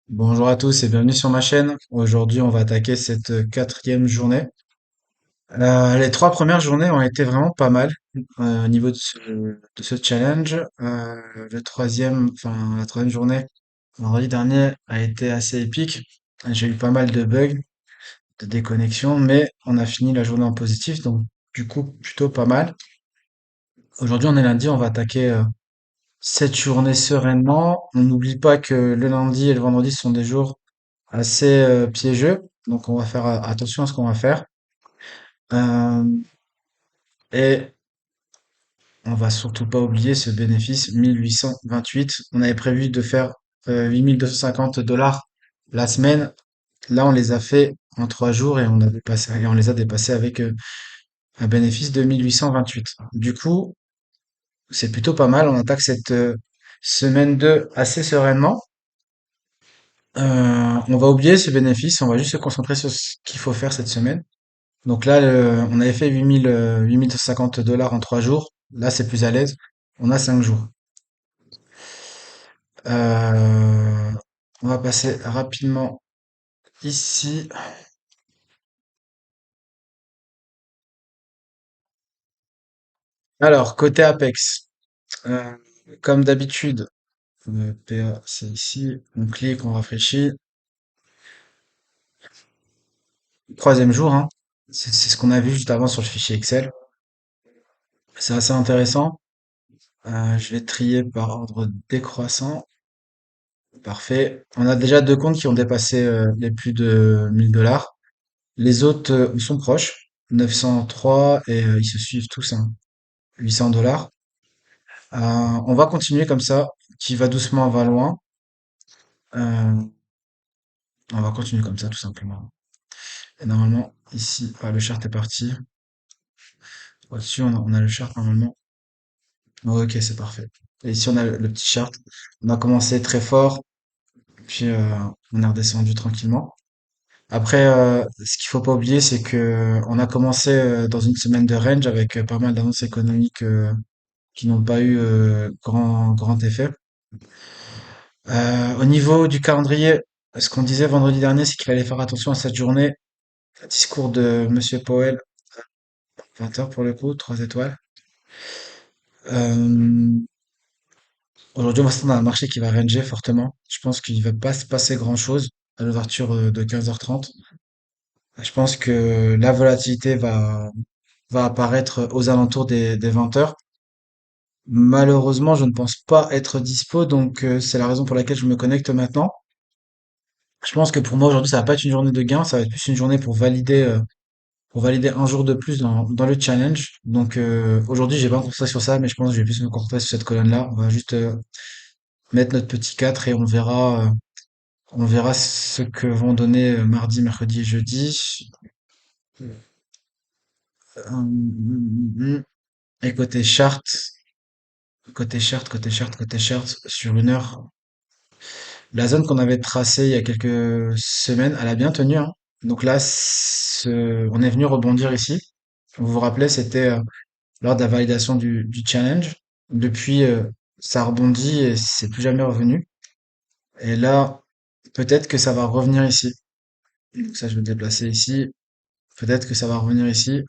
Bonjour à tous et bienvenue sur ma chaîne. Aujourd'hui, on va attaquer cette quatrième journée. Les trois premières journées ont été vraiment pas mal au niveau de ce challenge. Le troisième, enfin la troisième journée, vendredi dernier, a été assez épique. J'ai eu pas mal de bugs, de déconnexions, mais on a fini la journée en positif, donc du coup plutôt pas mal. Aujourd'hui, on est lundi, on va attaquer cette journée sereinement. On n'oublie pas que le lundi et le vendredi sont des jours assez piégeux. Donc on va faire attention à ce qu'on va faire. Euh, et on va surtout pas oublier ce bénéfice 1828. On avait prévu de faire 8250 $ la semaine. Là, on les a fait en 3 jours et on les a dépassés avec un bénéfice de 1828. Du coup, c'est plutôt pas mal. On attaque cette semaine 2 assez sereinement. On va oublier ce bénéfice. On va juste se concentrer sur ce qu'il faut faire cette semaine. Donc là, on avait fait 8 250 $ en 3 jours. Là, c'est plus à l'aise. On a 5 jours. Euh, on va passer rapidement ici. Alors, côté Apex, euh, comme d'habitude, PA, c'est ici. On clique, on rafraîchit. Troisième jour, hein. C'est ce qu'on a vu juste avant sur le fichier Excel. C'est assez intéressant. Je vais trier par ordre décroissant. Parfait. On a déjà deux comptes qui ont dépassé les plus de 1000 $. Les autres sont proches, 903 et ils se suivent tous, hein, 800 $. On va continuer comme ça, qui va doucement va loin. Euh, on va continuer comme ça tout simplement. Et normalement ici, le chart est parti. Au-dessus on a le chart normalement. Ok, c'est parfait. Et ici on a le petit chart. On a commencé très fort, puis on est redescendu tranquillement. Après, ce qu'il faut pas oublier, c'est que on a commencé dans une semaine de range avec pas mal d'annonces économiques qui n'ont pas eu grand effet. Au niveau du calendrier, ce qu'on disait vendredi dernier, c'est qu'il fallait faire attention à cette journée. Le discours de Monsieur Powell, 20 heures pour le coup, 3 étoiles. Euh, Aujourd'hui, on va s'attendre à un marché qui va ranger fortement. Je pense qu'il va pas se passer grand-chose à l'ouverture de 15h30. Je pense que la volatilité va apparaître aux alentours des 20 heures. Malheureusement, je ne pense pas être dispo, donc c'est la raison pour laquelle je me connecte maintenant. Je pense que pour moi aujourd'hui, ça va pas être une journée de gain, ça va être plus une journée pour valider un jour de plus dans le challenge. Donc aujourd'hui, j'ai pas me concentrer sur ça, mais je pense que je vais plus me concentrer sur cette colonne-là. On va juste mettre notre petit 4 et on verra ce que vont donner mardi, mercredi et jeudi. Et côté chart, sur une heure, la zone qu'on avait tracée il y a quelques semaines, elle a bien tenu, hein. Donc là, on est venu rebondir ici. Vous vous rappelez, c'était lors de la validation du challenge. Depuis, ça a rebondi et c'est plus jamais revenu. Et là, peut-être que ça va revenir ici. Donc ça, je vais me déplacer ici. Peut-être que ça va revenir ici.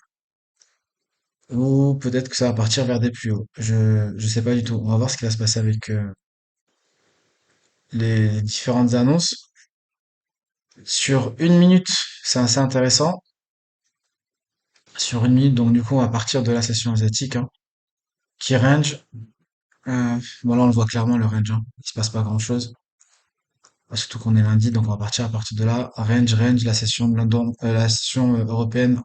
Ou peut-être que ça va partir vers des plus hauts. Je sais pas du tout. On va voir ce qui va se passer avec les différentes annonces. Sur une minute, c'est assez intéressant. Sur une minute, donc du coup, à partir de la session asiatique, hein, qui range. Bon, là, on le voit clairement, le range, hein. Il se passe pas grand-chose. Surtout qu'on est lundi, donc on va partir à partir de là. Range, la session de London, la session européenne,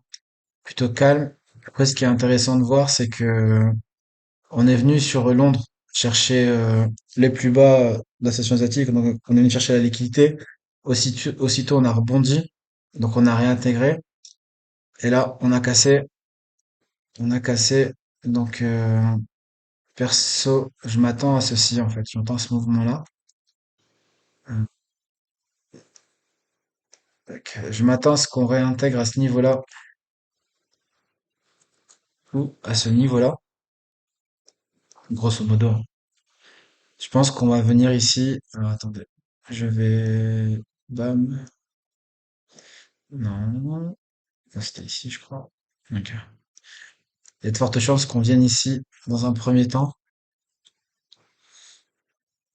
plutôt calme. Après, ce qui est intéressant de voir, c'est que on est venu sur Londres chercher les plus bas de la session asiatique, donc on est venu chercher la liquidité. Aussitôt, on a rebondi, donc on a réintégré. Et là, on a cassé. Donc, perso, je m'attends à ceci en fait. Je m'attends à ce mouvement-là. Euh, je m'attends à ce qu'on réintègre à ce niveau-là ou à ce niveau-là, grosso modo, hein. Je pense qu'on va venir ici. Alors, attendez. Je vais, bam, non, ça, c'était ici, je crois. Ok. Il y a de fortes chances qu'on vienne ici dans un premier temps,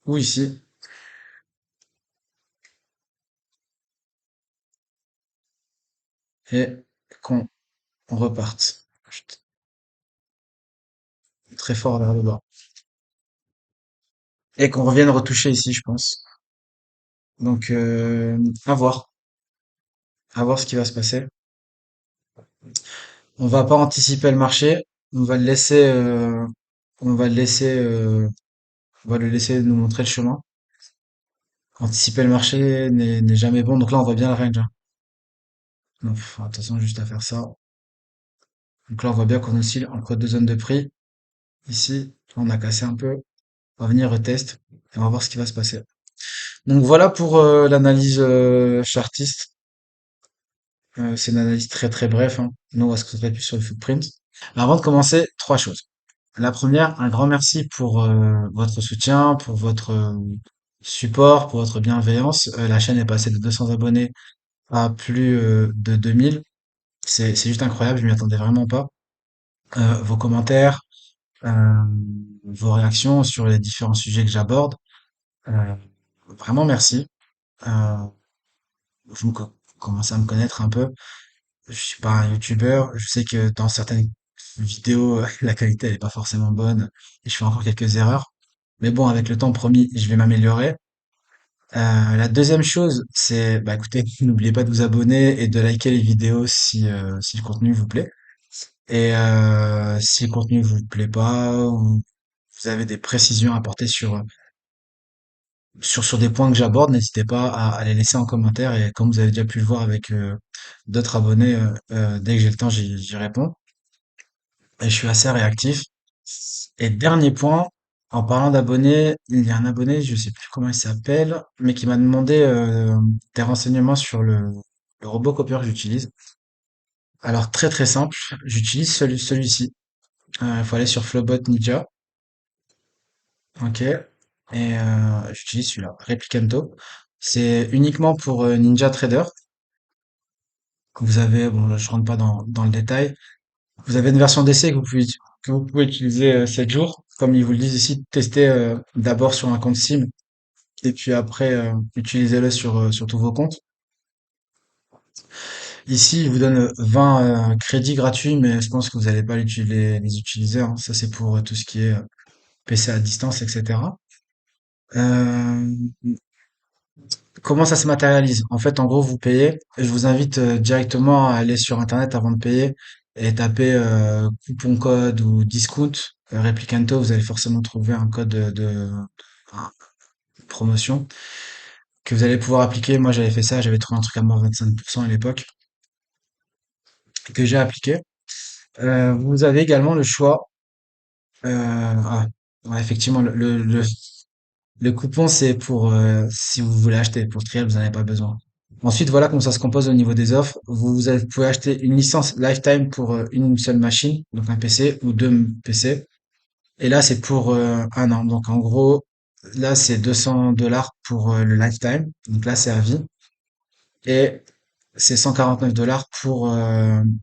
ou ici, et qu'on reparte. Chut, très fort vers le bas. Et qu'on revienne retoucher ici, je pense. Donc, à voir ce qui va se passer. On va pas anticiper le marché, on va le laisser, on va le laisser, on va le laisser nous montrer le chemin. Anticiper le marché n'est jamais bon, donc là on voit bien le range, hein. Donc, faut faire attention juste à faire ça. Donc là on voit bien qu'on oscille entre deux zones de prix. Ici, on a cassé un peu. On va venir retest et on va voir ce qui va se passer. Donc voilà pour l'analyse chartiste. C'est une analyse très très bref, hein. Nous on va se concentrer plus sur le footprint. Mais avant de commencer, trois choses. La première, un grand merci pour votre soutien, pour votre support, pour votre bienveillance. La chaîne est passée de 200 abonnés à plus de 2000. C'est juste incroyable, je m'y attendais vraiment pas. Vos commentaires, euh, vos réactions sur les différents sujets que j'aborde, euh, vraiment merci. Euh, commencez à me connaître un peu. Je suis pas un youtubeur. Je sais que dans certaines vidéos, la qualité elle est pas forcément bonne et je fais encore quelques erreurs. Mais bon, avec le temps, promis, je vais m'améliorer. La deuxième chose, c'est, bah écoutez, n'oubliez pas de vous abonner et de liker les vidéos si le contenu vous plaît. Et si le contenu vous plaît pas, ou vous avez des précisions à apporter sur des points que j'aborde, n'hésitez pas à les laisser en commentaire. Et comme vous avez déjà pu le voir avec d'autres abonnés, dès que j'ai le temps, j'y réponds. Et je suis assez réactif. Et dernier point, en parlant d'abonnés, il y a un abonné, je sais plus comment il s'appelle, mais qui m'a demandé des renseignements sur le robot copieur que j'utilise. Alors très très simple, j'utilise celui-ci. Il faut aller sur Flowbot Ninja, ok, et j'utilise celui-là, Replicanto. C'est uniquement pour Ninja Trader. Vous avez, bon, là, je rentre pas dans le détail. Vous avez une version d'essai que vous pouvez utiliser 7 jours. Comme ils vous le disent ici, testez d'abord sur un compte SIM et puis après utilisez-le sur tous vos comptes. Ici, ils vous donnent 20 crédits gratuits, mais je pense que vous n'allez pas les utiliser, hein. Ça, c'est pour tout ce qui est PC à distance, etc. Euh, Comment ça se matérialise? En fait, en gros, vous payez. Et je vous invite directement à aller sur Internet avant de payer et taper coupon code ou discount Replicanto. Vous allez forcément trouver un code un- promotion que vous allez pouvoir appliquer. Moi, j'avais fait ça. J'avais trouvé un truc à moins 25% à l'époque que j'ai appliqué. Vous avez également le choix. Ouais, effectivement, le coupon, c'est pour si vous voulez acheter. Pour trial, vous n'en avez pas besoin. Ensuite, voilà comment ça se compose au niveau des offres. Vous pouvez acheter une licence lifetime pour une seule machine, donc un PC ou deux PC. Et là, c'est pour un an. Donc en gros, là, c'est 200 $ pour le lifetime. Donc là, c'est à vie. Et c'est 149 $ pour one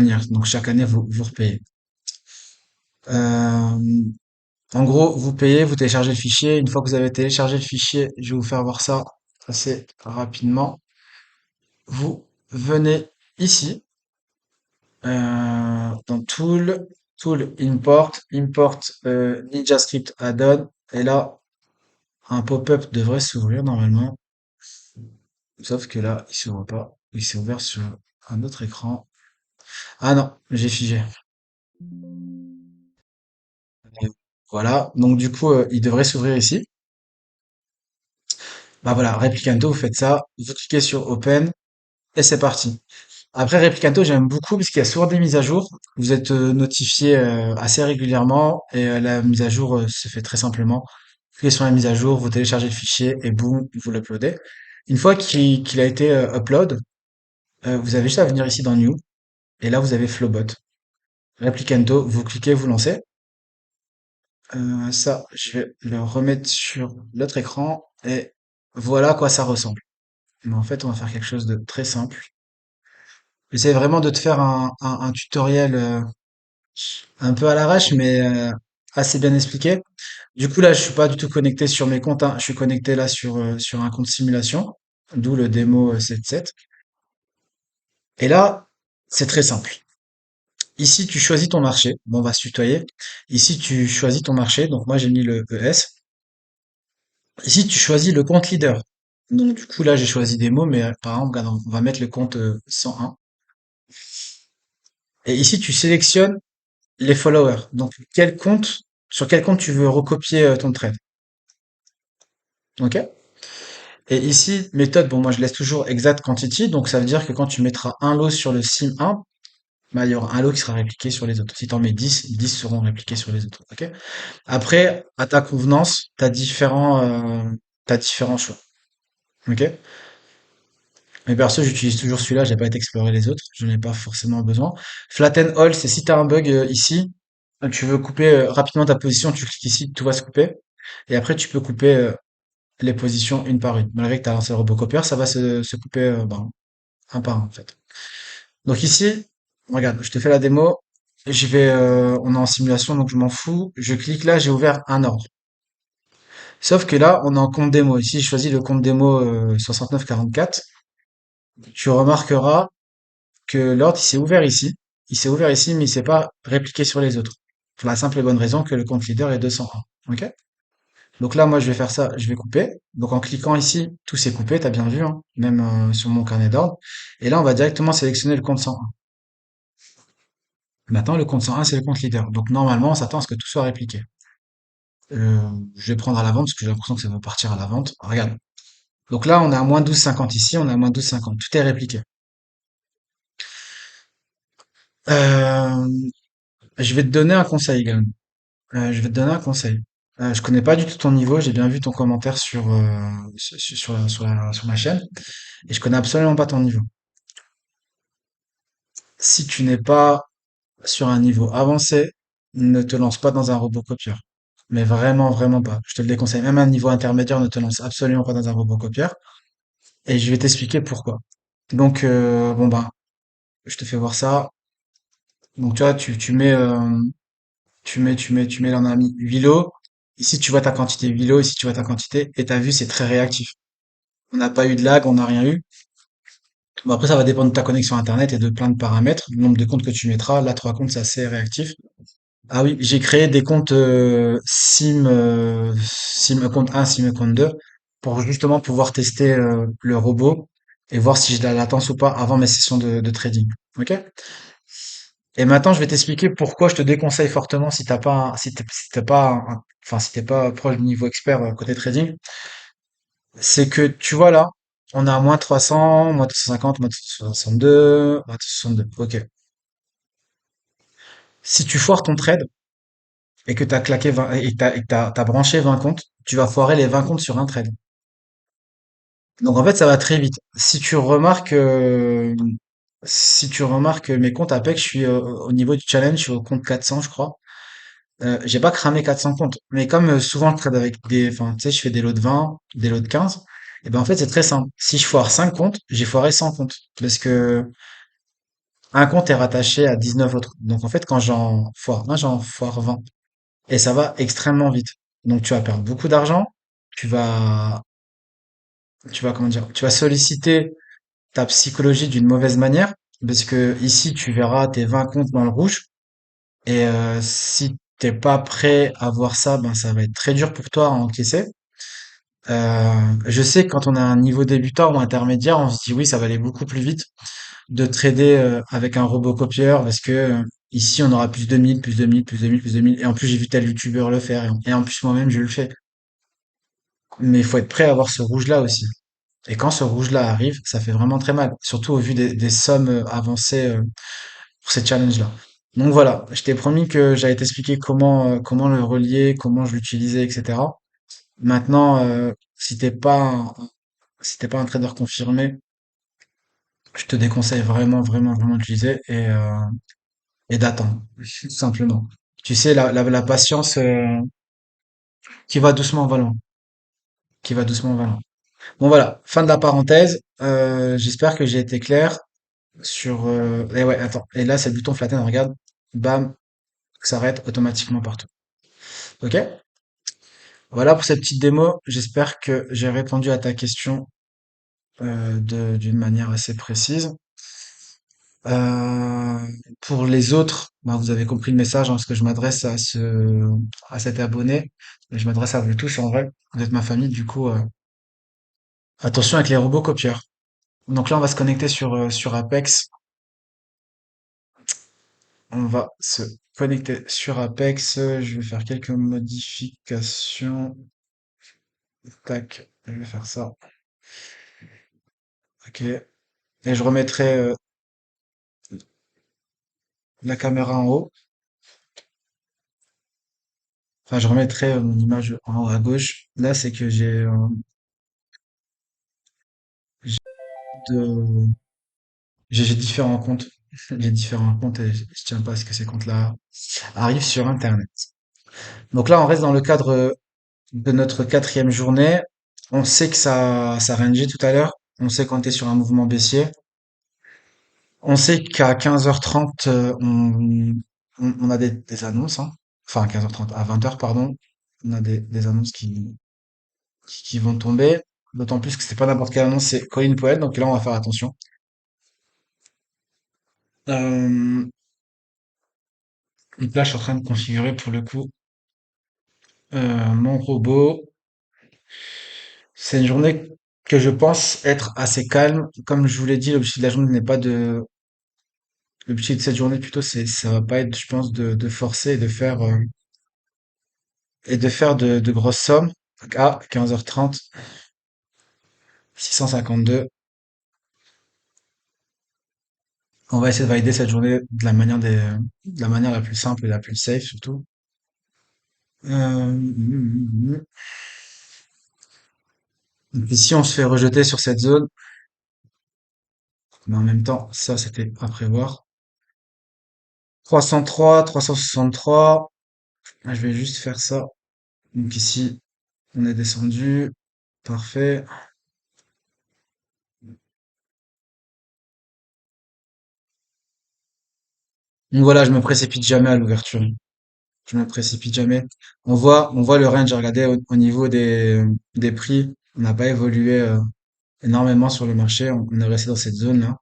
year. Donc chaque année, vous repayez. Euh, En gros, vous payez, vous téléchargez le fichier. Une fois que vous avez téléchargé le fichier, je vais vous faire voir ça assez rapidement. Vous venez ici, dans Tool, Import NinjaScript Add-on. Et là, un pop-up devrait s'ouvrir normalement. Sauf que là, il s'ouvre pas. Il s'est ouvert sur un autre écran. Ah non, j'ai figé. Voilà. Donc du coup, il devrait s'ouvrir ici. Bah voilà, Replicanto, vous faites ça. Vous cliquez sur Open et c'est parti. Après, Replicanto, j'aime beaucoup parce qu'il y a souvent des mises à jour. Vous êtes notifié assez régulièrement et la mise à jour se fait très simplement. Vous cliquez sur la mise à jour, vous téléchargez le fichier et boum, vous l'uploadez. Une fois qu'il a été upload, vous avez juste à venir ici dans New et là vous avez Flowbot. Replicanto, vous cliquez, vous lancez. Ça, je vais le remettre sur l'autre écran et voilà à quoi ça ressemble. Mais en fait, on va faire quelque chose de très simple. J'essaie vraiment de te faire un tutoriel un peu à l'arrache, mais assez bien expliqué. Du coup, là, je suis pas du tout connecté sur mes comptes, hein. Je suis connecté là sur un compte simulation, d'où le démo 7.7. Et là, c'est très simple. Ici, tu choisis ton marché. Bon, on va se tutoyer. Ici, tu choisis ton marché. Donc, moi, j'ai mis le ES. Ici, tu choisis le compte leader. Donc, du coup, là, j'ai choisi des mots, mais par exemple, regarde, on va mettre le compte 101. Et ici, tu sélectionnes les followers. Donc, sur quel compte tu veux recopier ton trade. OK? Et ici, méthode, bon, moi, je laisse toujours exact quantity. Donc, ça veut dire que quand tu mettras un lot sur le sim 1, bah, il y aura un lot qui sera répliqué sur les autres. Si tu en mets 10, 10 seront répliqués sur les autres. OK? Après, à ta convenance, t'as différents choix. OK? Mais perso, j'utilise toujours celui-là, j'ai pas été explorer les autres, je n'en ai pas forcément besoin. Flatten all, c'est si tu as un bug ici, tu veux couper rapidement ta position, tu cliques ici, tout va se couper. Et après, tu peux couper les positions une par une. Malgré que tu as lancé le robocopieur, ça va se couper ben, un par un en fait. Donc ici, regarde, je te fais la démo. On est en simulation, donc je m'en fous. Je clique là, j'ai ouvert un ordre. Sauf que là, on est en compte démo. Ici, je choisis le compte démo 6944. Tu remarqueras que l'ordre, il s'est ouvert ici. Il s'est ouvert ici, mais il s'est pas répliqué sur les autres. Pour la simple et bonne raison que le compte leader est 201. OK? Donc là, moi, je vais faire ça, je vais couper. Donc en cliquant ici, tout s'est coupé, t'as bien vu, hein, même sur mon carnet d'ordre. Et là, on va directement sélectionner le compte 101. Maintenant, le compte 101, c'est le compte leader. Donc normalement, on s'attend à ce que tout soit répliqué. Je vais prendre à la vente parce que j'ai l'impression que ça va partir à la vente. Regarde. Donc là, on est à moins 12,50 ici, on est à moins 12,50. Tout est répliqué. Euh, je vais te donner un conseil également. Je vais te donner un conseil. Je connais pas du tout ton niveau, j'ai bien vu ton commentaire sur ma chaîne, et je connais absolument pas ton niveau. Si tu n'es pas sur un niveau avancé, ne te lance pas dans un robot copieur. Mais vraiment, vraiment pas. Je te le déconseille. Même à un niveau intermédiaire, ne te lance absolument pas dans un robot copieur. Et je vais t'expliquer pourquoi. Donc, bon bah, je te fais voir ça. Donc, tu vois, là, on a mis 8 lots. Ici, tu vois ta quantité 8 lots. Ici, tu vois ta quantité. Et t'as vu, c'est très réactif. On n'a pas eu de lag, on n'a rien eu. Bon, après, ça va dépendre de ta connexion Internet et de plein de paramètres, le nombre de comptes que tu mettras. Là, 3 comptes, c'est assez réactif. Ah oui, j'ai créé des comptes Sim compte 1, Sim compte 2, pour justement pouvoir tester le robot et voir si j'ai de la latence ou pas avant mes sessions de trading. Ok? Et maintenant, je vais t'expliquer pourquoi je te déconseille fortement si t'as pas, si t'es pas, enfin, si t'es pas proche du niveau expert côté trading. C'est que, tu vois là, on a moins 300, moins 250, moins 62, moins 62. Ok. Si tu foires ton trade et que t'as claqué 20, et que t'as branché 20 comptes, tu vas foirer les 20 comptes sur un trade. Donc en fait, ça va très vite. Si tu remarques mes comptes Apex, je suis au niveau du challenge, je suis au compte 400, je crois. J'ai pas cramé 400 comptes. Mais comme souvent je trade avec enfin, tu sais, je fais des lots de 20, des lots de 15, et ben en fait, c'est très simple. Si je foire 5 comptes, j'ai foiré 100 comptes. Parce que un compte est rattaché à 19 autres. Donc en fait, quand j'en foire un, j'en foire 20. Et ça va extrêmement vite. Donc tu vas perdre beaucoup d'argent, tu vas, comment dire, tu vas solliciter ta psychologie d'une mauvaise manière, parce que ici tu verras tes 20 comptes dans le rouge, et si t'es pas prêt à voir ça, ben ça va être très dur pour toi à encaisser. Je sais que quand on a un niveau débutant ou intermédiaire, on se dit oui, ça va aller beaucoup plus vite de trader avec un robot copieur parce que ici on aura plus de 1000, plus de 1000, plus de 1000, plus de 1000. Et en plus j'ai vu tel youtubeur le faire et en plus moi-même je le fais. Mais il faut être prêt à avoir ce rouge-là aussi. Et quand ce rouge-là arrive, ça fait vraiment très mal, surtout au vu des sommes avancées pour ces challenges-là. Donc voilà, je t'ai promis que j'allais t'expliquer comment le relier, comment je l'utilisais, etc. Maintenant, si t'es pas un trader confirmé, je te déconseille vraiment, vraiment, vraiment d'utiliser et d'attendre, tout simplement. Tu sais, la patience qui va doucement va loin. Qui va doucement va loin. Bon voilà, fin de la parenthèse. J'espère que j'ai été clair sur... Et ouais, attends. Et là, c'est le bouton flatten, regarde. Bam, ça s'arrête automatiquement partout. Ok? Voilà pour cette petite démo. J'espère que j'ai répondu à ta question d'une manière assez précise. Euh, pour les autres, ben, vous avez compris le message, hein, parce que je m'adresse à cet abonné. Et je m'adresse à vous tous en vrai. Vous êtes ma famille, du coup, attention avec les robots copieurs. Donc là, on va se connecter sur Apex. On va se connecter sur Apex. Je vais faire quelques modifications. Tac, je vais faire ça. Ok. Et je remettrai la caméra en haut. Enfin, je remettrai mon image en haut à gauche. Là, c'est que j'ai de- j'ai différents comptes. J'ai différents comptes et je tiens pas à ce que ces comptes-là arrivent sur Internet. Donc là, on reste dans le cadre de notre quatrième journée. On sait que ça rangeait tout à l'heure. On sait qu'on était sur un mouvement baissier. On sait qu'à 15h30, on a des annonces, hein. Enfin, à 15h30, à 20h, pardon. On a des annonces qui vont tomber. D'autant plus que c'est pas n'importe quelle annonce, c'est Colin Powell. Donc là, on va faire attention. Euh, donc là, je suis en train de configurer pour le coup mon robot. C'est une journée que je pense être assez calme. Comme je vous l'ai dit, l'objectif de la journée n'est pas de... L'objectif de cette journée plutôt, ça va pas être, je pense, de forcer et de faire de grosses sommes. Donc, à 15h30, 652. On va essayer de valider cette journée de la manière la plus simple et la plus safe surtout. Et puis si on se fait rejeter sur cette zone, mais en même temps, ça c'était à prévoir. 303, 363. Je vais juste faire ça. Donc ici, on est descendu. Parfait. Donc voilà, je me précipite jamais à l'ouverture. Je me précipite jamais. On voit le range. Regardez au niveau des prix. On n'a pas évolué énormément sur le marché. On est resté dans cette zone-là.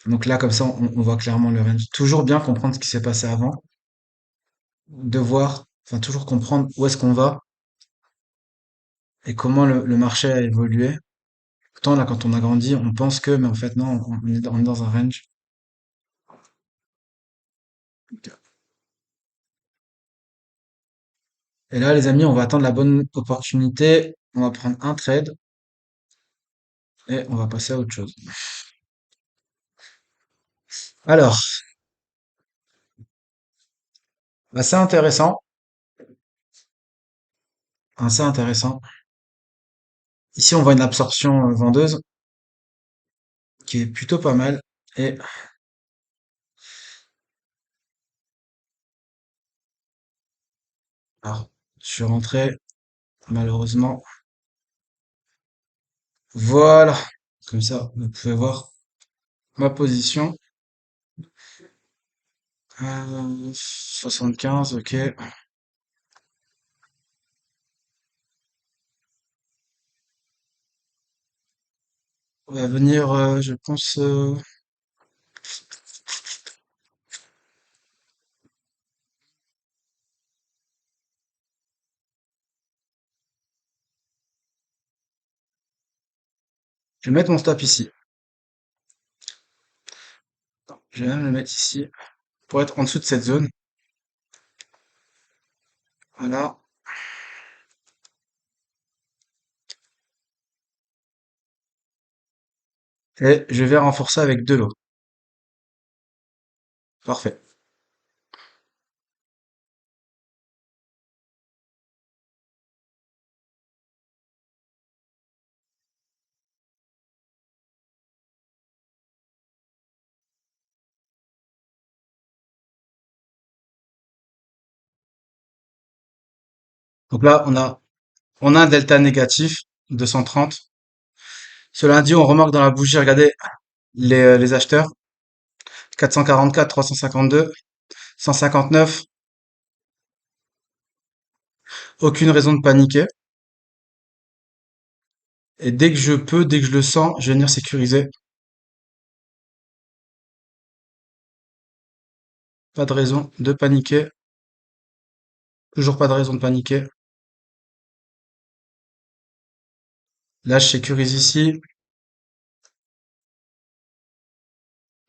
Donc là, comme ça, on voit clairement le range. Toujours bien comprendre ce qui s'est passé avant. De voir, enfin toujours comprendre où est-ce qu'on va et comment le marché a évolué. Pourtant, là, quand on a grandi, on pense que, mais en fait, non, on est dans un range. Et là, les amis, on va attendre la bonne opportunité. On va prendre un trade et on va passer à autre chose. Alors, assez intéressant, assez intéressant. Ici, on voit une absorption vendeuse qui est plutôt pas mal. Et alors, je suis rentré, malheureusement. Voilà. Comme ça, vous pouvez voir ma position. 75, ok. On va venir, je pense, je vais mettre mon stop ici. Je vais même le mettre ici pour être en dessous de cette zone. Voilà. Et je vais renforcer avec de l'eau. Parfait. Donc là, on a un delta négatif, 230. Ce lundi, on remarque dans la bougie, regardez les acheteurs, 444, 352, 159, aucune raison de paniquer. Et dès que je peux, dès que je le sens, je vais venir sécuriser. Pas de raison de paniquer. Toujours pas de raison de paniquer. Là, je sécurise ici.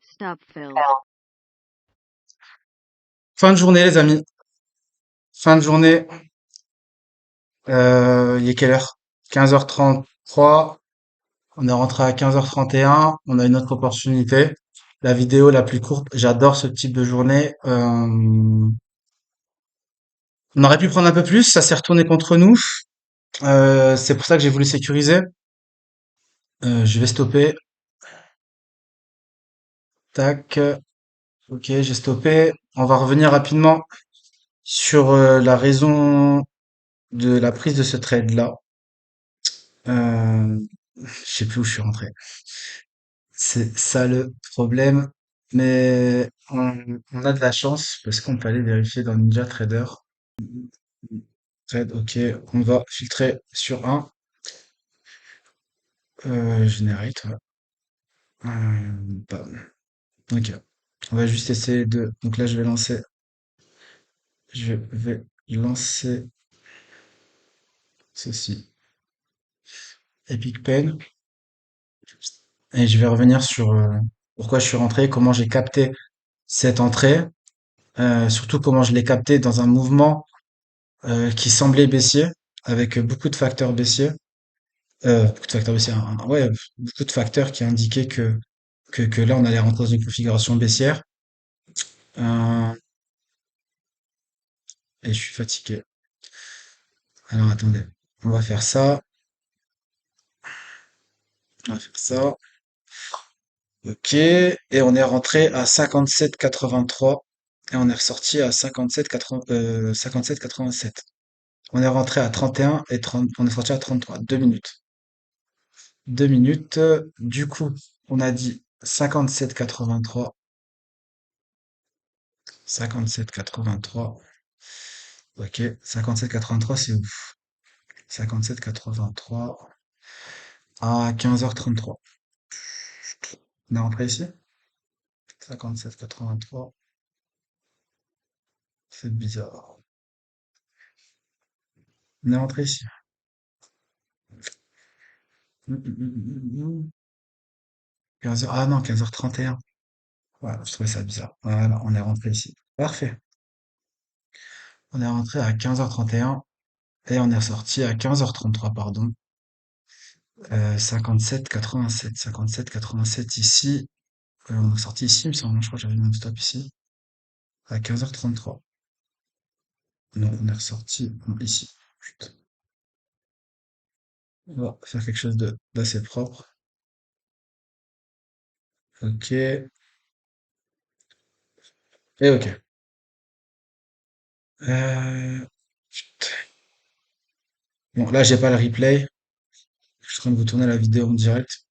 Stop fill. Fin de journée, les amis. Fin de journée. Il est quelle heure? 15h33. On est rentré à 15h31. On a une autre opportunité. La vidéo la plus courte. J'adore ce type de journée. On aurait pu prendre un peu plus. Ça s'est retourné contre nous. C'est pour ça que j'ai voulu sécuriser. Je vais stopper. Tac. Ok, j'ai stoppé. On va revenir rapidement sur la raison de la prise de ce trade-là. Je sais plus où je suis rentré. C'est ça le problème. Mais on a de la chance parce qu'on peut aller vérifier dans Ninja Trader. Trade, ok, on va filtrer sur un. Generate, ouais. Bam. Ok. On va juste essayer de. Donc là, je vais lancer. Je vais lancer ceci. Epic Pen. Et je vais revenir sur pourquoi je suis rentré, comment j'ai capté cette entrée, surtout comment je l'ai capté dans un mouvement qui semblait baissier, avec beaucoup de facteurs baissiers, beaucoup de facteurs baissiers, ouais, beaucoup de facteurs qui indiquaient que là on allait rentrer dans une configuration baissière. Euh, et je suis fatigué. Alors attendez, on va faire ça, on va faire ça. Ok, et on est rentré à 57,83 et on est ressorti à 57,87. On est rentré à 31 et 30, on est sorti à 33. 2 minutes. 2 minutes. Du coup, on a dit 57,83. 57,83. Ok. 57,83, c'est ouf. 57,83 à 15h33. On est rentré ici. 57,83. C'est bizarre. On est rentré ici. 15h, ah non, 15h31. Voilà, je trouvais ça bizarre. Voilà, on est rentré ici. Parfait. On est rentré à 15h31 et on est ressorti à 15h33, pardon. 57,87. 57,87 ici. On est sorti ici, il me semble. Je crois que j'avais mis un stop ici. À 15h33. Non, on est ressorti ici. Putain. On va faire quelque chose d'assez propre. Ok. Et ok. Putain. Bon, là, j'ai pas le replay. Je suis en train de vous tourner la vidéo en direct.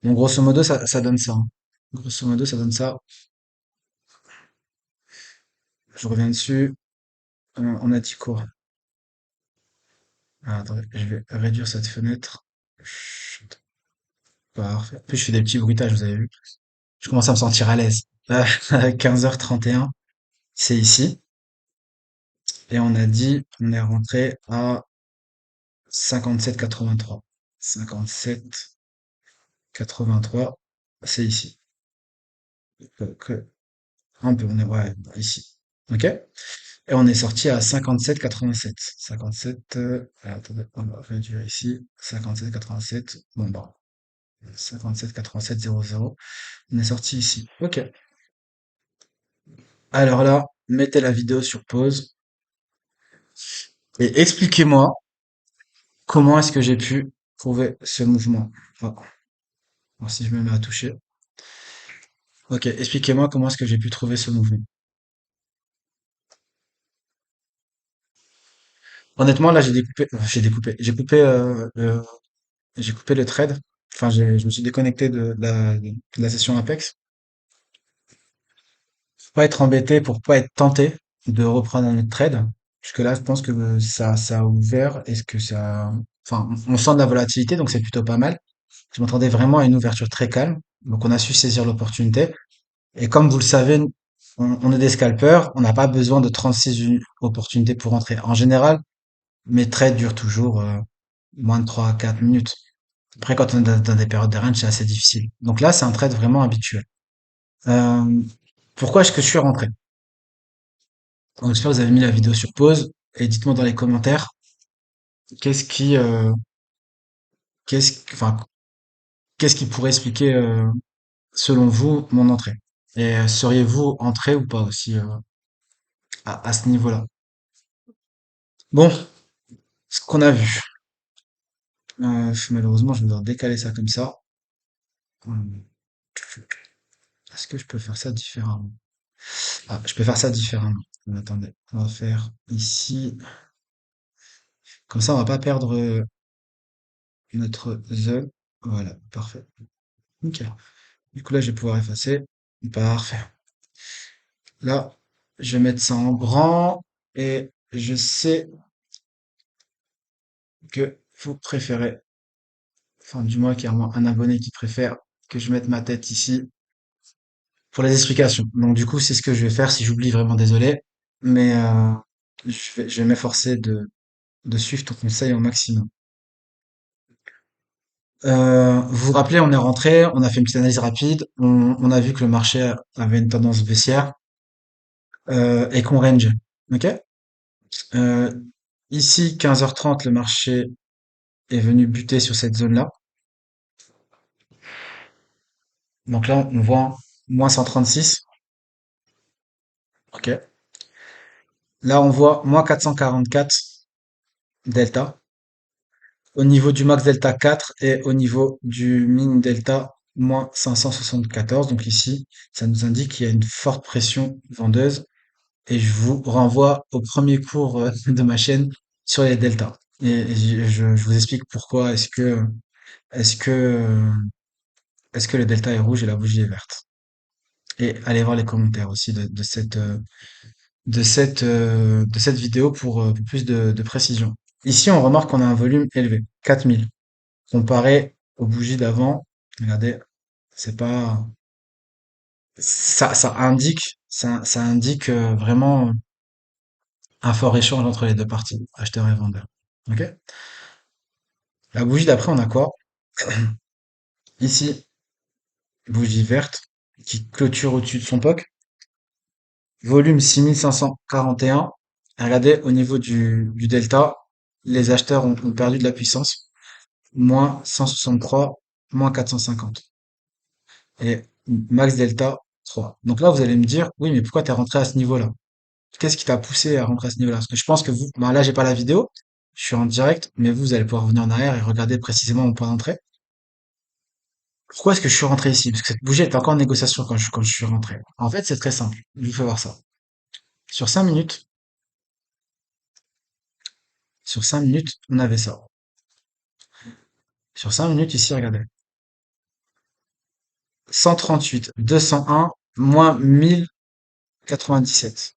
Bon, grosso modo, ça donne ça, hein. Grosso modo, ça donne ça. Je reviens dessus. On a dit quoi? Ah, attendez, je vais réduire cette fenêtre. Chut. Parfait. En plus, je fais des petits bruitages, vous avez vu. Je commence à me sentir à l'aise. À 15h31, c'est ici. Et on a dit, on est rentré à 57,83. 57,83, c'est ici. Un peu, on est, ouais, ici. Ok? Et on est sorti à 57,87. 57, attendez, on va réduire ici. 57,87. Bon, bah, 57,87,00. On est sorti ici. Ok. Alors là, mettez la vidéo sur pause et expliquez-moi comment est-ce que j'ai pu trouver ce mouvement. Ah, voir si je me mets à toucher. Ok, expliquez-moi comment est-ce que j'ai pu trouver ce mouvement. Honnêtement, là, j'ai coupé le trade. Enfin, je me suis déconnecté de la session Apex. Pour pas être embêté, pour pas être tenté de reprendre un autre trade. Puisque là, je pense que ça a ouvert. Est-ce que ça, enfin, on sent de la volatilité, donc c'est plutôt pas mal. Je m'attendais vraiment à une ouverture très calme. Donc, on a su saisir l'opportunité. Et comme vous le savez, on est des scalpers. On n'a pas besoin de 36 opportunités pour entrer. En général, mes trades durent toujours, moins de 3 à 4 minutes. Après, quand on est dans des périodes de range, c'est assez difficile. Donc là, c'est un trade vraiment habituel. Euh, pourquoi est-ce que je suis rentré? Donc, j'espère que vous avez mis la vidéo sur pause et dites-moi dans les commentaires qu'est-ce qui, enfin, qu'est-ce qui pourrait expliquer, selon vous, mon entrée. Et seriez-vous entré ou pas aussi à ce niveau-là? Bon, ce qu'on a vu. Malheureusement, je vais devoir décaler ça comme ça. Hum, Est-ce que je peux faire ça différemment? Ah, je peux faire ça différemment. Attendez, on va faire ici. Comme ça, on va pas perdre notre zone. Voilà, parfait. Nickel. Du coup, là, je vais pouvoir effacer. Parfait. Là, je vais mettre ça en grand et je sais que vous préférez, enfin, du moins, qu'il y a un abonné qui préfère que je mette ma tête ici pour les explications. Donc, du coup, c'est ce que je vais faire. Si j'oublie, vraiment désolé. Mais je vais m'efforcer de suivre ton conseil au maximum. Vous vous rappelez, on est rentré, on a fait une petite analyse rapide, on a vu que le marché avait une tendance baissière et qu'on range. Ok? Euh, Ici, 15h30, le marché est venu buter sur cette zone-là. Donc là, on voit moins 136. Ok. Là, on voit moins 444 delta au niveau du max delta 4 et au niveau du min delta moins 574. Donc ici, ça nous indique qu'il y a une forte pression vendeuse. Et je vous renvoie au premier cours de ma chaîne sur les deltas. Et je vous explique pourquoi est-ce que euh, est-ce que le delta est rouge et la bougie est verte. Et allez voir les commentaires aussi de cette vidéo pour plus de précision. Ici, on remarque qu'on a un volume élevé, 4000, comparé aux bougies d'avant. Regardez, c'est pas ça indique vraiment un fort échange entre les deux parties, acheteur et vendeur. Ok? La bougie d'après, on a quoi? Ici, bougie verte qui clôture au-dessus de son POC. Volume 6541. Regardez, au niveau du delta, les acheteurs ont perdu de la puissance. Moins 163, moins 450. Et max delta 3. Donc là, vous allez me dire, oui, mais pourquoi t'es rentré à ce niveau-là? Qu'est-ce qui t'a poussé à rentrer à ce niveau-là? Parce que je pense que vous, ben là, j'ai pas la vidéo. Je suis en direct, mais vous allez pouvoir revenir en arrière et regarder précisément mon point d'entrée. Pourquoi est-ce que je suis rentré ici? Parce que cette bougie était encore en négociation quand je suis rentré. En fait, c'est très simple. Je vous fais voir ça. Sur 5 minutes, sur 5 minutes, on avait ça. Sur 5 minutes, ici, regardez. 138, 201, moins 1097.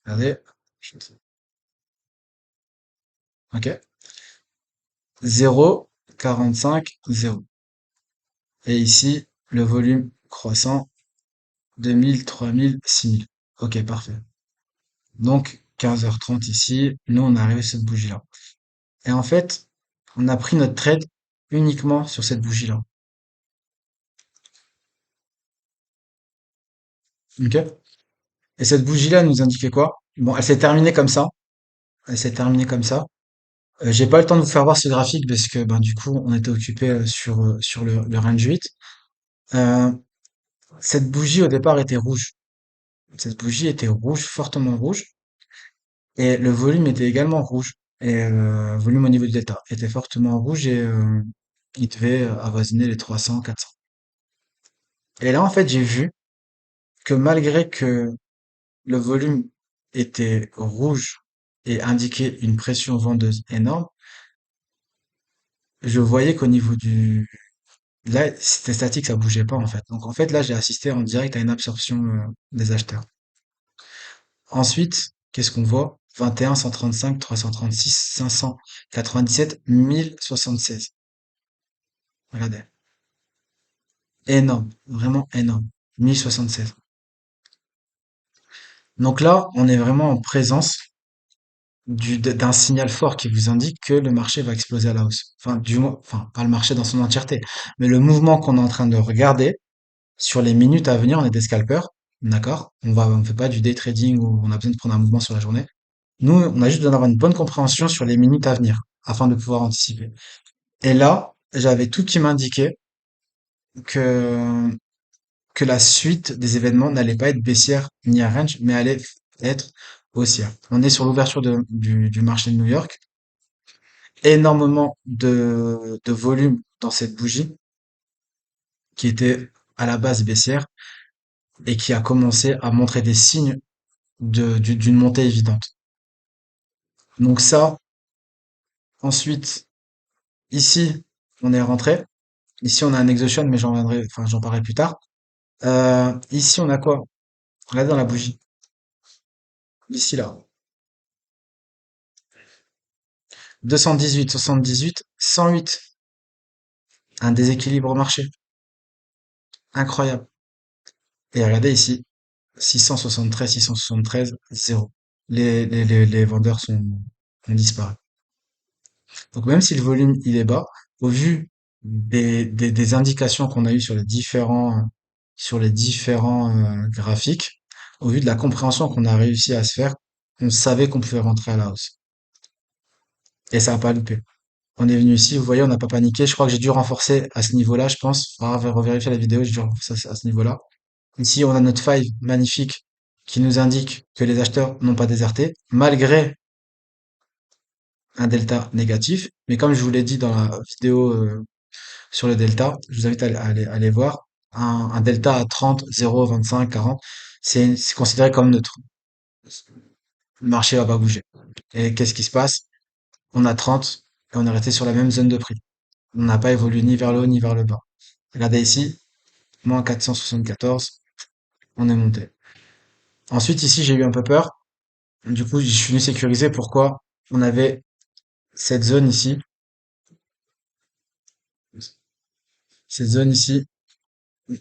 Regardez. OK. 0, 45, 0. Et ici, le volume croissant, 2000, 3000, 6000. OK, parfait. Donc, 15h30 ici, nous, on arrive à cette bougie-là. Et en fait, on a pris notre trade uniquement sur cette bougie-là. Ok? Et cette bougie-là nous indiquait quoi? Bon, elle s'est terminée comme ça. Elle s'est terminée comme ça. J'ai pas eu le temps de vous faire voir ce graphique parce que ben du coup on était occupé sur le range 8. Euh, cette bougie au départ était rouge. Cette bougie était rouge, fortement rouge, et le volume était également rouge. Et volume au niveau du delta était fortement rouge et il devait avoisiner les 300, 400. Et là en fait j'ai vu que malgré que le volume était rouge et indiquait une pression vendeuse énorme, je voyais qu'au niveau du... Là, c'était statique, ça bougeait pas en fait. Donc en fait, là, j'ai assisté en direct à une absorption des acheteurs. Ensuite, qu'est-ce qu'on voit? 21, 135, 336, 597, 1076. Regardez. Énorme. Vraiment énorme. 1076. Donc là, on est vraiment en présence d'un signal fort qui vous indique que le marché va exploser à la hausse. Enfin, du moins, enfin, pas le marché dans son entièreté, mais le mouvement qu'on est en train de regarder sur les minutes à venir, on est des scalpers, d'accord? On fait pas du day trading où on a besoin de prendre un mouvement sur la journée. Nous, on a juste besoin d'avoir une bonne compréhension sur les minutes à venir afin de pouvoir anticiper. Et là, j'avais tout qui m'indiquait que, que la suite des événements n'allait pas être baissière ni à range, mais allait être haussière. On est sur l'ouverture du marché de New York. Énormément de volume dans cette bougie qui était à la base baissière et qui a commencé à montrer des signes d'une montée évidente. Donc ça, ensuite, ici, on est rentré. Ici, on a un exhaustion, mais j'en parlerai plus tard. Ici, on a quoi? Regardez dans la bougie. Ici, là. 218, 78, 108. Un déséquilibre au marché. Incroyable. Et regardez ici. 673, 673, 0. Les vendeurs ont disparu. Donc même si le volume il est bas, au vu des indications qu'on a eues sur les différents graphiques, au vu de la compréhension qu'on a réussi à se faire, on savait qu'on pouvait rentrer à la hausse. Et ça n'a pas loupé. On est venu ici, vous voyez, on n'a pas paniqué. Je crois que j'ai dû renforcer à ce niveau-là, je pense. Faudra revérifier la vidéo, j'ai dû renforcer à ce niveau-là. Ici, on a notre faille magnifique qui nous indique que les acheteurs n'ont pas déserté, malgré un delta négatif. Mais comme je vous l'ai dit dans la vidéo sur le delta, je vous invite à aller voir. Un delta à 30, 0, 25, 40, c'est considéré comme neutre. Le marché va pas bouger. Et qu'est-ce qui se passe? On a 30 et on est resté sur la même zone de prix. On n'a pas évolué ni vers le haut ni vers le bas. Regardez ici, moins 474, on est monté. Ensuite, ici, j'ai eu un peu peur. Du coup, je suis venu sécuriser. Pourquoi? On avait cette zone ici, cette zone ici,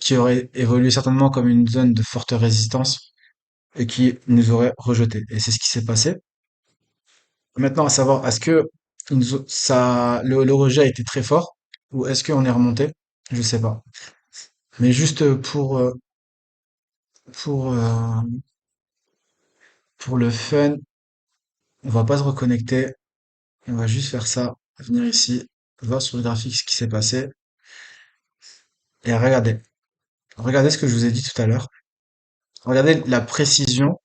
qui aurait évolué certainement comme une zone de forte résistance et qui nous aurait rejeté. Et c'est ce qui s'est passé. Maintenant, à savoir, est-ce que le rejet a été très fort ou est-ce qu'on est remonté? Je sais pas. Mais juste pour, euh, pour le fun, on va pas se reconnecter. On va juste faire ça, venir ici, voir sur le graphique ce qui s'est passé et regardez. Regardez ce que je vous ai dit tout à l'heure. Regardez la précision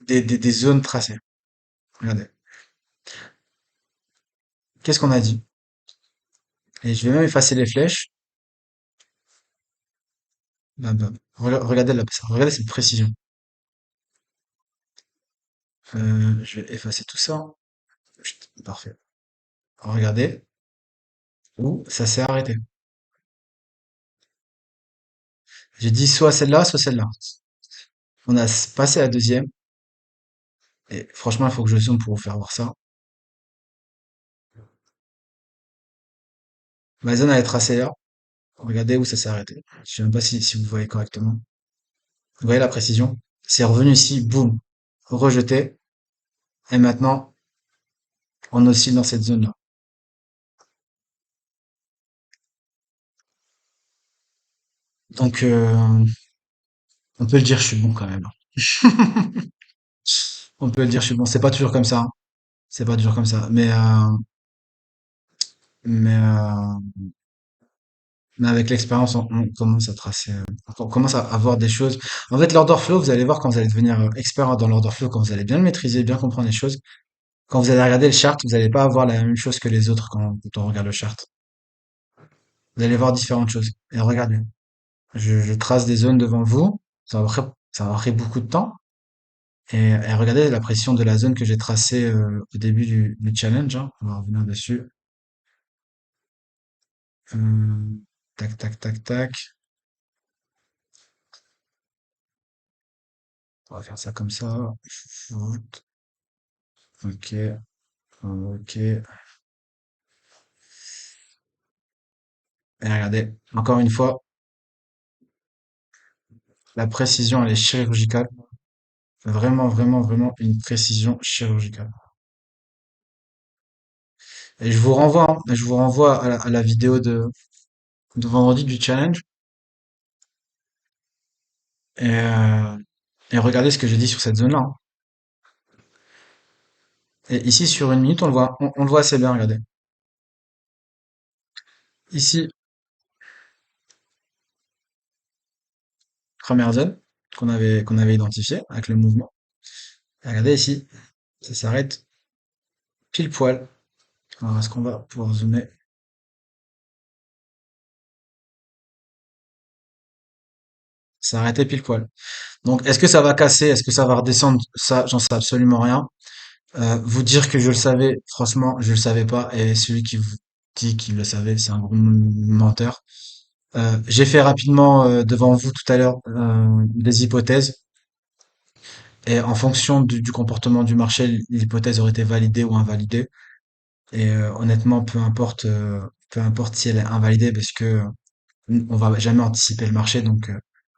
des zones tracées. Regardez. Qu'est-ce qu'on a dit? Et je vais même effacer les flèches. Bam, bam. Regardez cette précision. Je vais effacer tout ça. Chut, parfait. Regardez où ça s'est arrêté. J'ai dit soit celle-là, soit celle-là. On a passé la deuxième. Et franchement, il faut que je zoome pour vous faire voir ça. Ma zone elle est tracée là. Regardez où ça s'est arrêté. Je sais même pas si vous voyez correctement. Vous voyez la précision? C'est revenu ici, boum, rejeté. Et maintenant, on oscille dans cette zone-là. Donc, on peut le dire, je suis bon quand même. On peut le dire, je suis bon. C'est pas toujours comme ça, hein. C'est pas toujours comme ça. Mais mais avec l'expérience, on commence à tracer, on commence à avoir des choses. En fait, l'order flow, vous allez voir quand vous allez devenir expert dans l'order flow, quand vous allez bien le maîtriser, bien comprendre les choses. Quand vous allez regarder le chart, vous n'allez pas avoir la même chose que les autres quand on regarde le chart. Vous allez voir différentes choses. Et regardez, je trace des zones devant vous. ça va pris beaucoup de temps. Et regardez la pression de la zone que j'ai tracée au début du challenge, hein. On va revenir dessus. Euh, tac, tac, tac, tac. On va faire ça comme ça. Ok, ok. Et regardez, encore une fois, la précision, elle est chirurgicale. Vraiment, vraiment, vraiment une précision chirurgicale. Et je vous renvoie à la vidéo de vendredi du challenge. Et, euh, et regardez ce que j'ai dit sur cette zone-là, hein. Et ici, sur une minute, on le voit assez bien, regardez. Ici, première zone qu'on avait identifiée avec le mouvement. Et regardez ici, ça s'arrête pile poil. Alors, est-ce qu'on va pouvoir zoomer? Ça s'arrêtait pile poil. Donc, est-ce que ça va casser? Est-ce que ça va redescendre? Ça, j'en sais absolument rien. Vous dire que je le savais, franchement, je le savais pas. Et celui qui vous dit qu'il le savait, c'est un gros menteur. J'ai fait rapidement devant vous tout à l'heure des hypothèses. Et en fonction du comportement du marché, l'hypothèse aurait été validée ou invalidée. Et honnêtement, peu importe si elle est invalidée, parce que on va jamais anticiper le marché, donc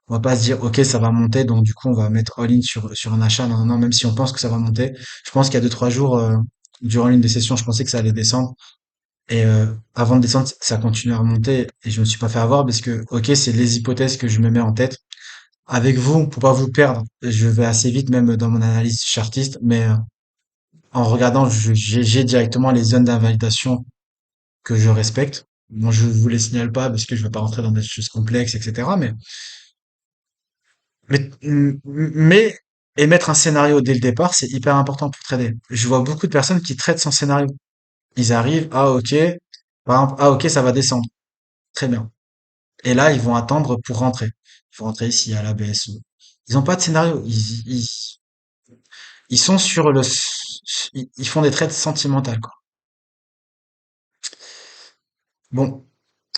on va pas se dire ok ça va monter, donc du coup on va mettre all-in sur un achat. Non, non, non, même si on pense que ça va monter, je pense qu'il y a 2 3 jours durant l'une des sessions, je pensais que ça allait descendre. Et avant de descendre, ça continue à remonter et je me suis pas fait avoir parce que ok c'est les hypothèses que je me mets en tête. Avec vous, pour pas vous perdre, je vais assez vite même dans mon analyse chartiste, mais en regardant, j'ai directement les zones d'invalidation que je respecte. Bon, je vous les signale pas parce que je veux pas rentrer dans des choses complexes, etc. Mais émettre un scénario dès le départ, c'est hyper important pour trader. Je vois beaucoup de personnes qui traitent sans scénario. Ils arrivent, ah ok, par exemple, ah ok, ça va descendre. Très bien. Et là, ils vont attendre pour rentrer. Il faut rentrer ici à la BSE. Ils n'ont pas de scénario. Ils sont sur ils font des trades sentimentales, quoi. Bon,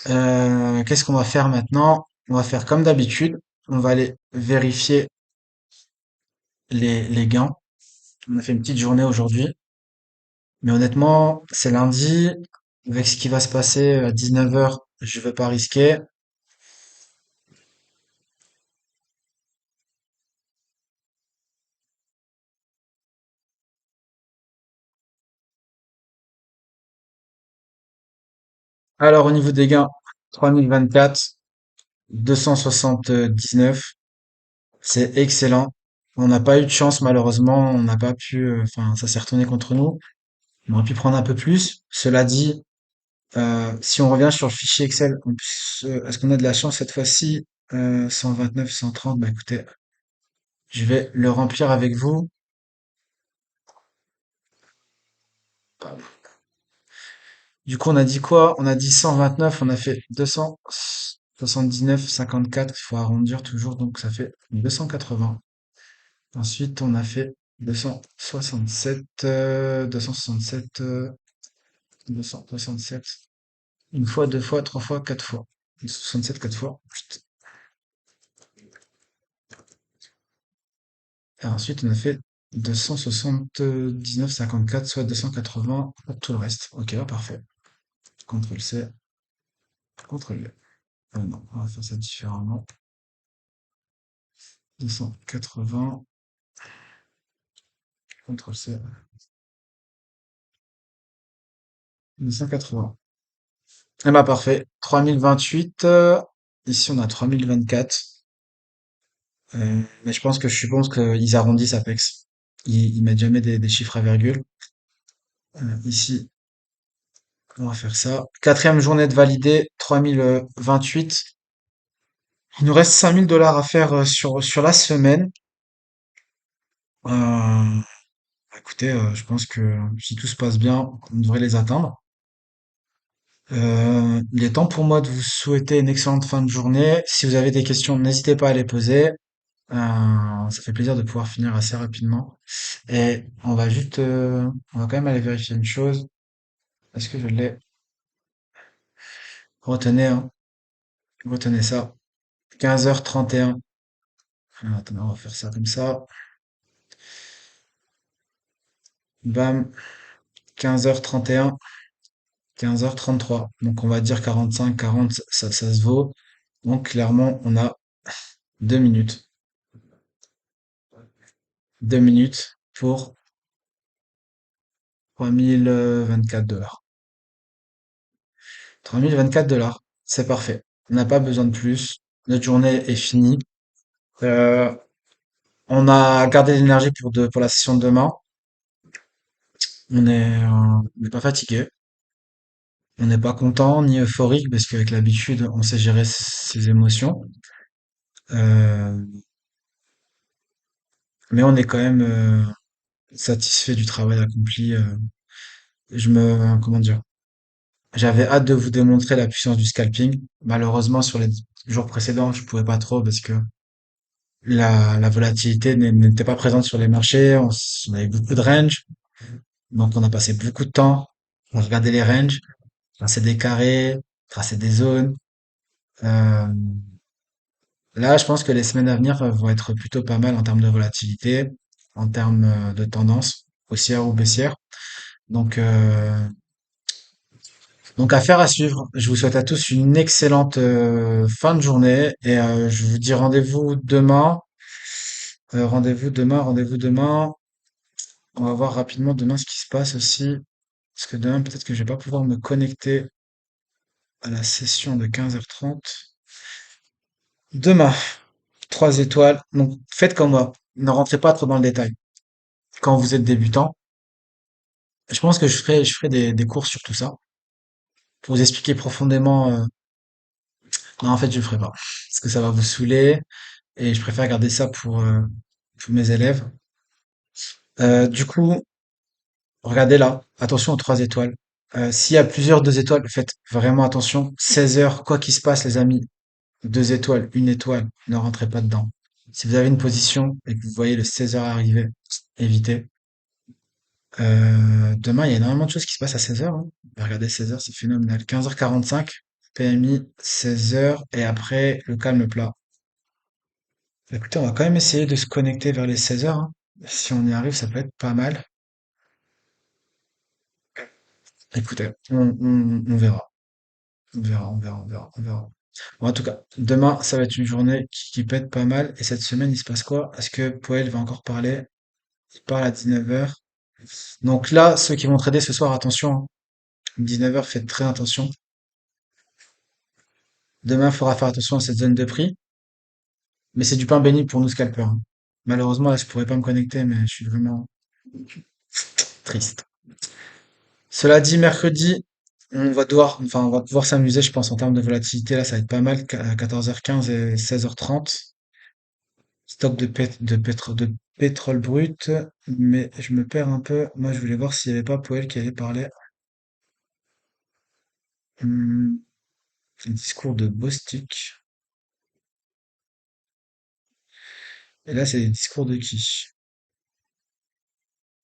qu'est-ce qu'on va faire maintenant? On va faire comme d'habitude. On va aller vérifier les gains. On a fait une petite journée aujourd'hui. Mais honnêtement, c'est lundi. Avec ce qui va se passer à 19 heures, je vais pas risquer. Alors, au niveau des gains, 3024, 279. C'est excellent. On n'a pas eu de chance, malheureusement. On n'a pas pu, enfin, ça s'est retourné contre nous. On aurait pu prendre un peu plus. Cela dit, si on revient sur le fichier Excel, en plus, est-ce qu'on a de la chance cette fois-ci? 129, 130, bah écoutez, je vais le remplir avec vous. Du coup, on a dit quoi? On a dit 129, on a fait 279, 54. Il faut arrondir toujours, donc ça fait 280. Ensuite, on a fait 267, 267, 267. Une fois, deux fois, trois fois, quatre fois. 67, quatre fois. Et ensuite, on a fait 279, 54, soit 280 pour tout le reste. Ok, parfait. CTRL C, CTRL V. Non, on va faire ça différemment. 280, CTRL C, 280. Eh ben, parfait. 3028. Ici, on a 3024. Mais je suppose qu'ils arrondissent Apex. Ils mettent jamais des chiffres à virgule. Ici, on va faire ça. Quatrième journée de validé, 3028. Il nous reste 5000 $ à faire sur la semaine. Euh, Écoutez, je pense que si tout se passe bien, on devrait les atteindre. Il est temps pour moi de vous souhaiter une excellente fin de journée. Si vous avez des questions, n'hésitez pas à les poser. Ça fait plaisir de pouvoir finir assez rapidement. Et on va quand même aller vérifier une chose. Est-ce que je l'ai? Retenez, hein, retenez ça. 15h31. Attendez, on va faire ça comme ça. Bam. 15h31. 15h33. Donc on va dire 45, 40, ça se vaut. Donc clairement, on a 2 minutes. 2 minutes pour 3024 $. 3024 $. C'est parfait. On n'a pas besoin de plus. Notre journée est finie. Euh, on a gardé l'énergie pour la session de demain. On n'est pas fatigué. On n'est pas content ni euphorique parce qu'avec l'habitude, on sait gérer ses émotions. Euh, mais on est quand même satisfait du travail accompli. Comment dire? J'avais hâte de vous démontrer la puissance du scalping. Malheureusement, sur les jours précédents, je pouvais pas trop parce que la volatilité n'était pas présente sur les marchés. On avait beaucoup de range. Donc, on a passé beaucoup de temps à regarder les ranges, tracer des carrés, tracer des zones. Euh, Là, je pense que les semaines à venir vont être plutôt pas mal en termes de volatilité, en termes de tendance haussière ou baissière. Donc, affaire à suivre. Je vous souhaite à tous une excellente fin de journée et je vous dis rendez-vous demain. Rendez-vous demain. On va voir rapidement demain ce qui se passe aussi. Parce que demain, peut-être que je vais pas pouvoir me connecter à la session de 15h30. Demain, 3 étoiles. Donc, faites comme moi. Ne rentrez pas trop dans le détail. Quand vous êtes débutant, je pense que je ferai des cours sur tout ça. Pour vous expliquer profondément. Non, en fait, je le ferai pas. Parce que ça va vous saouler. Et je préfère garder ça pour mes élèves. Du coup, regardez là. Attention aux 3 étoiles. S'il y a plusieurs 2 étoiles, faites vraiment attention. 16 heures, quoi qu'il se passe, les amis. 2 étoiles, une étoile, ne rentrez pas dedans. Si vous avez une position et que vous voyez le 16 heures arriver, évitez. Demain, il y a énormément de choses qui se passent à 16 heures, hein. Regardez 16 heures, c'est phénoménal. 15h45, PMI, 16 heures, et après, le calme plat. Écoutez, on va quand même essayer de se connecter vers les 16 heures, hein. Si on y arrive, ça peut être pas mal. Écoutez, on verra. On verra, on verra, on verra, on verra. Bon, en tout cas, demain, ça va être une journée qui pète pas mal. Et cette semaine, il se passe quoi? Est-ce que Poel va encore parler? Il parle à 19 heures. Donc là, ceux qui vont trader ce soir, attention, hein. 19 heures, faites très attention. Demain, il faudra faire attention à cette zone de prix. Mais c'est du pain béni pour nous scalpers, hein. Malheureusement, là, je pourrais pas me connecter, mais je suis vraiment triste. Cela dit, mercredi, on va pouvoir s'amuser, je pense, en termes de volatilité. Là, ça va être pas mal, 14h15 et 16h30. Stock de pétrole brut, mais je me perds un peu. Moi, je voulais voir s'il n'y avait pas Powell qui allait parler. Hmm, un discours de Bostic. Et là, c'est des discours de qui?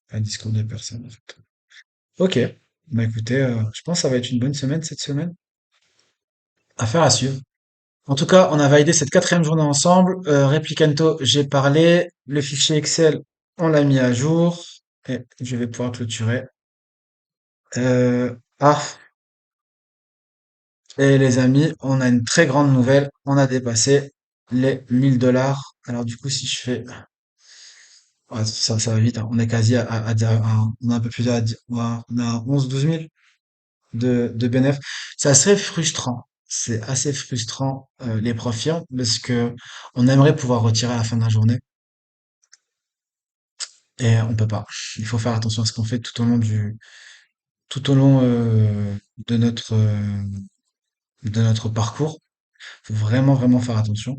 Un discours de personne, en fait. Ok. Bah écoutez, je pense que ça va être une bonne semaine cette semaine. Affaire à suivre. En tout cas, on a validé cette quatrième journée ensemble. Replicanto, j'ai parlé. Le fichier Excel, on l'a mis à jour. Et je vais pouvoir clôturer. Ah, et les amis, on a une très grande nouvelle. On a dépassé les 1000 $. Alors du coup, si je fais... Ouais, ça va vite, hein. On est quasi on a un peu plus ouais, on a 11 12 000 de bénéfices. C'est assez frustrant. C'est assez frustrant, les profits, hein, parce que on aimerait pouvoir retirer à la fin de la journée et on peut pas. Il faut faire attention à ce qu'on fait tout au long de notre parcours. Faut vraiment, vraiment faire attention.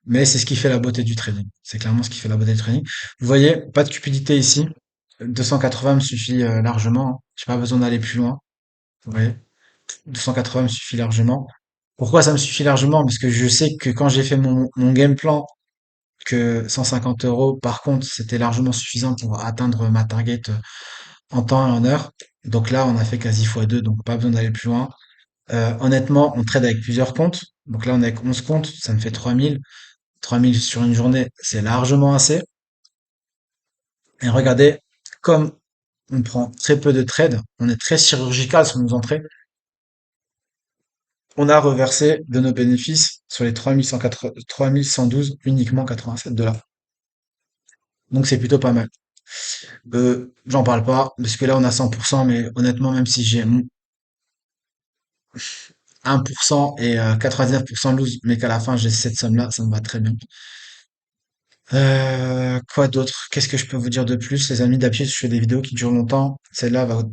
Mais c'est ce qui fait la beauté du trading. C'est clairement ce qui fait la beauté du trading. Vous voyez, pas de cupidité ici. 280 me suffit largement, hein. J'ai pas besoin d'aller plus loin. Vous voyez, 280 me suffit largement. Pourquoi ça me suffit largement? Parce que je sais que quand j'ai fait mon game plan que 150 euros. Par contre, c'était largement suffisant pour atteindre ma target en temps et en heure. Donc là, on a fait quasi x2, donc pas besoin d'aller plus loin. Honnêtement, on trade avec plusieurs comptes. Donc là, on est avec 11 comptes, ça me fait 3000. 3000 sur une journée, c'est largement assez. Et regardez, comme on prend très peu de trades, on est très chirurgical sur nos entrées, on a reversé de nos bénéfices sur les 3112 uniquement 87 $. Donc c'est plutôt pas mal. J'en parle pas, parce que là on a 100%, mais honnêtement, même si j'ai 1% et 99% lose, mais qu'à la fin j'ai cette somme-là, ça me va très bien. Quoi d'autre? Qu'est-ce que je peux vous dire de plus, les amis? D'habitude, je fais des vidéos qui durent longtemps. Celle-là va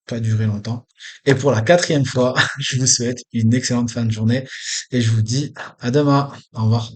pas durer longtemps. Et pour la quatrième fois, je vous souhaite une excellente fin de journée et je vous dis à demain. Au revoir.